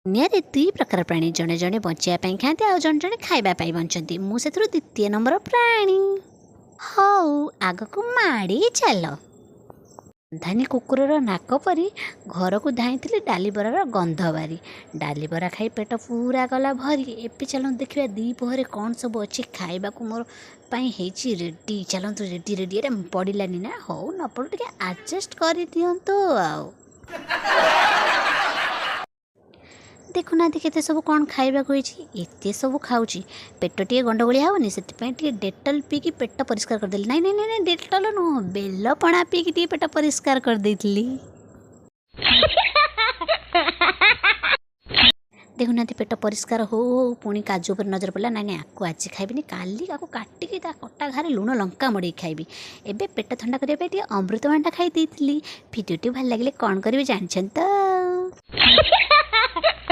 दुनिया दुई प्रकार प्राणी जड़े जड़े बचाई खाते आउ जड़े जड़े खावाई बचती मुझे द्वितीय नंबर प्राणी। हौ आग को माड़ी चल। धानी कुकुर नाक परी घर को धाई डाली बरार गंध बारी डाली बरा खाई पेट पूरा गला भरी। एबे चलते देखा दीपहर कौन सब अच्छे खावा मोर रेडी चलतु रेडी रेडी अरे पड़ानी ना हौ न पड़ू टे आडजस्ट कर दिंतु आउ देखुना केते सब कौन खाइबा एते सब खाऊँ पेट टे गंडगोलिया हेनी से डेटल पीकी पेट परिष्कार करदेली। नाई नाई नाई डेटल नुह बेलपणा पीकी टे पेट परिष्कार करदेली। देखुना पेट परिष्कार हो पुणी काजू पर नजर पड़ा। नाई नाई आपको आज खाइबी काली आपको काटिकी कटा घारे लुण लंका मड़े खाइबी। एबे पेट थंडा करने अमृतभंडा खाई भिडियोटी भल लगे कौन करेंगे जानते तो।